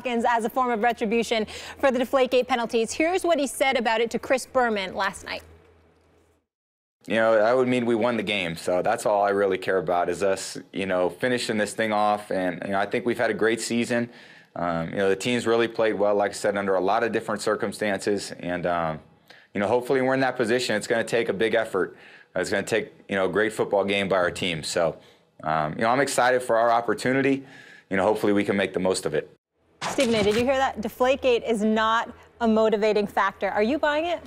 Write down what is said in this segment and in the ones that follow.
as a form of retribution for the Deflategate penalties. Here's what he said about it to Chris Berman last night. You know, that would mean we won the game. So that's all I really care about is us, you know, finishing this thing off. And, you know, I think we've had a great season. You know, the team's really played well, like I said, under a lot of different circumstances. And, you know, hopefully we're in that position. It's going to take a big effort. It's going to take, you know, a great football game by our team. So, you know, I'm excited for our opportunity. You know, hopefully we can make the most of it. Stephen A., did you hear that? Deflategate is not a motivating factor. Are you buying it?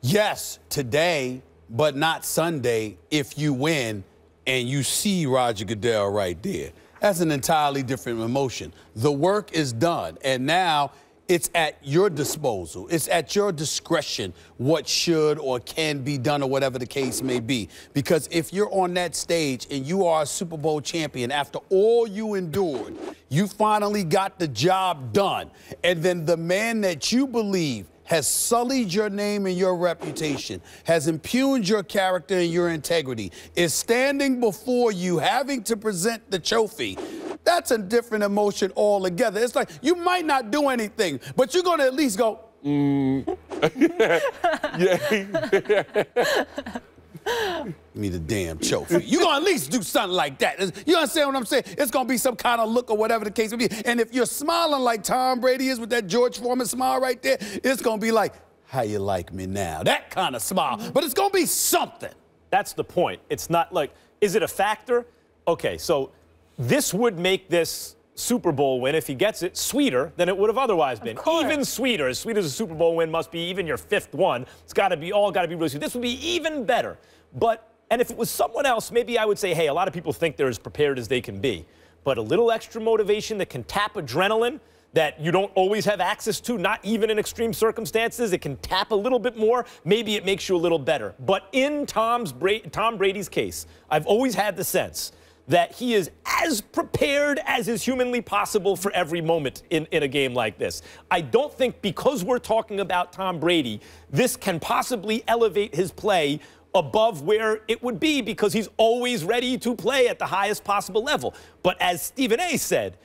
Yes, today, but not Sunday if you win and you see Roger Goodell right there. That's an entirely different emotion. The work is done, and now it's at your disposal. It's at your discretion what should or can be done or whatever the case may be. Because if you're on that stage and you are a Super Bowl champion, after all you endured, you finally got the job done. And then the man that you believe has sullied your name and your reputation, has impugned your character and your integrity, is standing before you having to present the trophy. That's a different emotion altogether. It's like you might not do anything, but you're going to at least go, Give me the damn trophy. You're going to at least do something like that. You understand what I'm saying? It's going to be some kind of look or whatever the case may be. And if you're smiling like Tom Brady is with that George Foreman smile right there, it's going to be like, how you like me now? That kind of smile. But it's going to be something. That's the point. It's not like, is it a factor? Okay, so this would make this Super Bowl win, if he gets it, sweeter than it would have otherwise been. Even sweeter. As sweet as a Super Bowl win must be, even your fifth one. It's got to be really sweet. This would be even better. But, and if it was someone else, maybe I would say, hey, a lot of people think they're as prepared as they can be. But a little extra motivation that can tap adrenaline that you don't always have access to, not even in extreme circumstances, it can tap a little bit more, maybe it makes you a little better. But in Tom Brady's case, I've always had the sense that he is as prepared as is humanly possible for every moment in a game like this. I don't think because we're talking about Tom Brady, this can possibly elevate his play above where it would be because he's always ready to play at the highest possible level. But as Stephen A. said,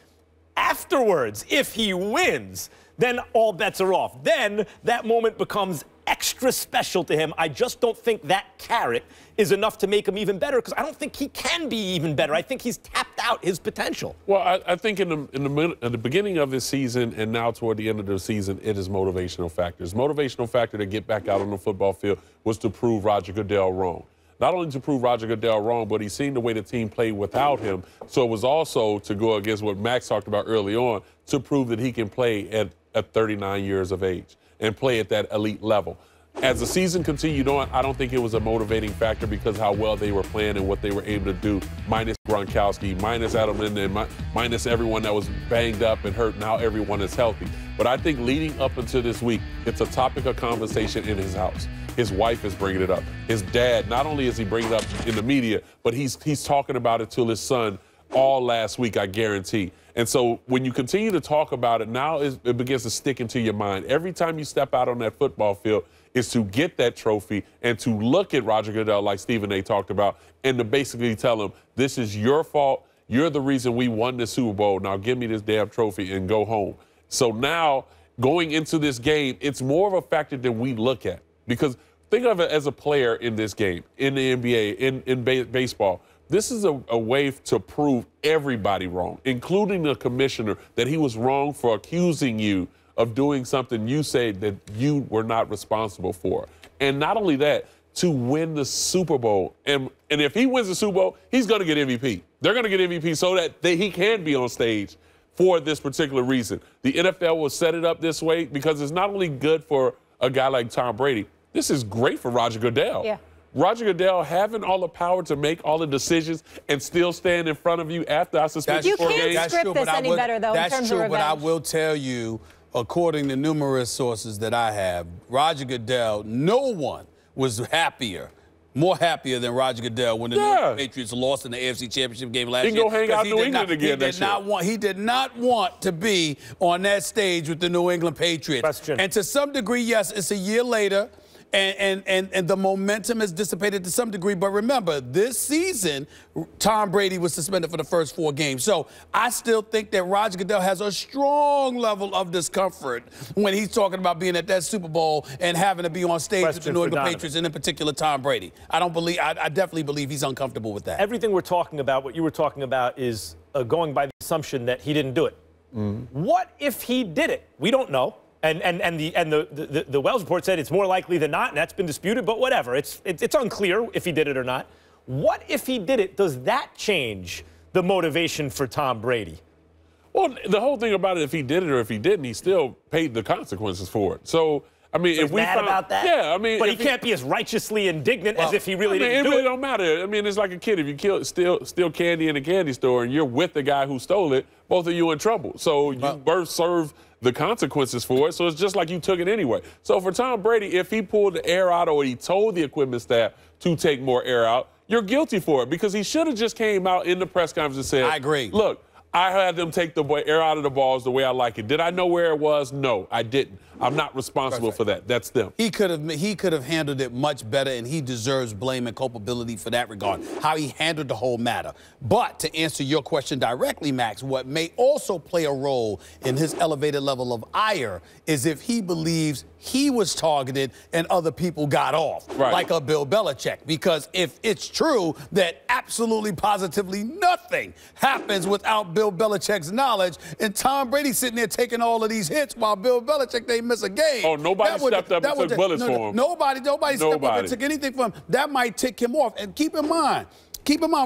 afterwards, if he wins, then all bets are off. Then that moment becomes extra special to him. I just don't think that carrot is enough to make him even better because I don't think he can be even better. I think he's tapped out his potential. Well, I think in the beginning of this season and now toward the end of the season, it is motivational factors. Motivational factor to get back out on the football field was to prove Roger Goodell wrong. Not only to prove Roger Goodell wrong, but he's seen the way the team played without him. So it was also to go against what Max talked about early on, to prove that he can play at 39 years of age and play at that elite level. As the season continued on, I don't think it was a motivating factor because how well they were playing and what they were able to do, minus Gronkowski, minus Edelman, and minus everyone that was banged up and hurt. Now everyone is healthy. But I think leading up into this week, it's a topic of conversation in his house. His wife is bringing it up. His dad, not only is he bringing it up in the media, but he's talking about it to his son all last week, I guarantee. And so when you continue to talk about it, now it begins to stick into your mind. Every time you step out on that football field is to get that trophy and to look at Roger Goodell, like Stephen A. talked about, and to basically tell him, this is your fault. You're the reason we won the Super Bowl. Now give me this damn trophy and go home. So now going into this game, it's more of a factor than we look at. Because think of it as a player in this game, in the NBA, in baseball. This is a way to prove everybody wrong, including the commissioner, that he was wrong for accusing you of doing something you say that you were not responsible for. And not only that, to win the Super Bowl. And if he wins the Super Bowl, he's going to get MVP. They're going to get MVP so that he can be on stage for this particular reason. The NFL will set it up this way because it's not only good for a guy like Tom Brady, this is great for Roger Goodell. Yeah. Roger Goodell having all the power to make all the decisions and still stand in front of you after I suspend you for a game. You can't script this any better, though, in terms of revenge. That's true, but I will tell you, according to numerous sources that I have, Roger Goodell, no one was more happier than Roger Goodell when the New England Patriots lost in the AFC Championship game last year. He can go hang out in New England again next year. He did not want to be on that stage with the New England Patriots. And to some degree, yes, it's a year later. And the momentum has dissipated to some degree. But remember, this season, Tom Brady was suspended for the first 4 games. So I still think that Roger Goodell has a strong level of discomfort when he's talking about being at that Super Bowl and having to be on stage with the New England Patriots, and in particular Tom Brady. I definitely believe he's uncomfortable with that. Everything we're talking about, what you were talking about, is going by the assumption that he didn't do it. What if he did it? We don't know. And the Wells report said it's more likely than not, and that's been disputed, but whatever. It's unclear if he did it or not. What if he did it? Does that change the motivation for Tom Brady? Well, the whole thing about it, if he did it or if he didn't, he still paid the consequences for it. So, I mean, so if we mad about that? Yeah, I mean, but he can't be as righteously indignant as if he really didn't do it. It really don't matter. I mean, it's like a kid. If you steal candy in a candy store and you're with the guy who stole it, both of you in trouble. So you both serve the consequences for it. So it's just like you took it anyway. So for Tom Brady, if he pulled the air out or he told the equipment staff to take more air out, you're guilty for it, because he should have just came out in the press conference and said, I agree. Look, I had them take the air out of the balls the way I like it. Did I know where it was? No, I didn't. I'm not responsible for that. That's them. He could have handled it much better, and he deserves blame and culpability for that regard, how he handled the whole matter. But to answer your question directly, Max, what may also play a role in his elevated level of ire is if he believes he was targeted and other people got off, like a Bill Belichick. Because if it's true that absolutely positively nothing happens without Bill Belichick's knowledge, and Tom Brady sitting there taking all of these hits while Bill Belichick, they miss a game. Oh, nobody stepped up and took bullets for him. Nobody stepped up and took anything from him. That might tick him off. And keep in mind,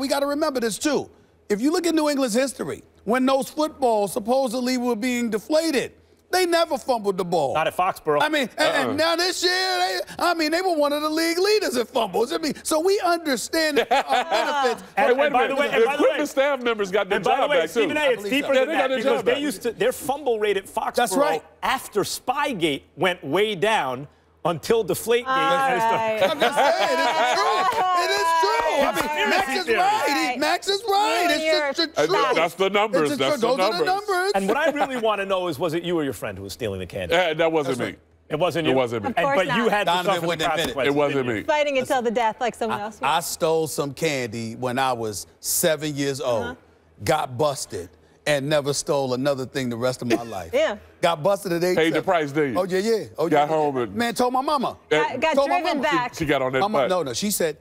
we got to remember this too. If you look at New England's history, when those footballs supposedly were being deflated, they never fumbled the ball. Not at Foxborough. I mean, and now this year, they were one of the league leaders at fumbles. I mean, so we understand the benefits. And by the way, the equipment staff members got their job back, too. Stephen A., it's deeper than that, because they used to, their fumble rate at Foxborough after Spygate went way down until Deflategate. I'm just saying, it's true. It is true. I mean, Max is right. Max is right. It's just true. That's the numbers. Those are the numbers. And what I really want to know is, was it you or your friend who was stealing the candy? That wasn't me. It wasn't you? It wasn't me. But you had to suffer the consequences. It wasn't me. Fighting it till the death like someone else. I stole some candy when I was 7 years old, got busted, and never stole another thing the rest of my life. Got busted at 8. Paid the price, did you? Oh, yeah. Oh, got home and... Man, told my mama. Got driven back. She got on that butt. No, she said,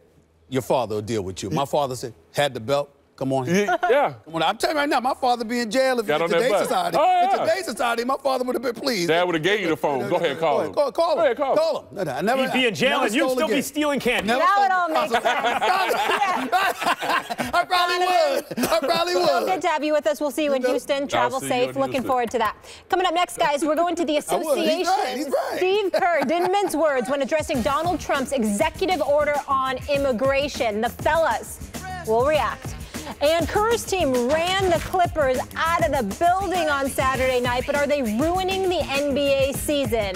your father will deal with you. My father said, had the belt. Come on. Yeah. Come on. I'm telling you right now, my father be in jail if in today's society. In today's society, my father would have been pleased. Dad would have gave you the phone. Go ahead, call him. Call him. Call him. No, he'd be in jail and you'd still be stealing candy. Now it all makes sense. I probably would. Well, good to have you with us. We'll see you in Houston. Travel safe. Looking forward to that. Coming up next, guys, we're going to the association. He's right. Steve Kerr didn't mince words when addressing Donald Trump's executive order on immigration. The fellas will react. And Kerr's team ran the Clippers out of the building on Saturday night, but are they ruining the NBA season?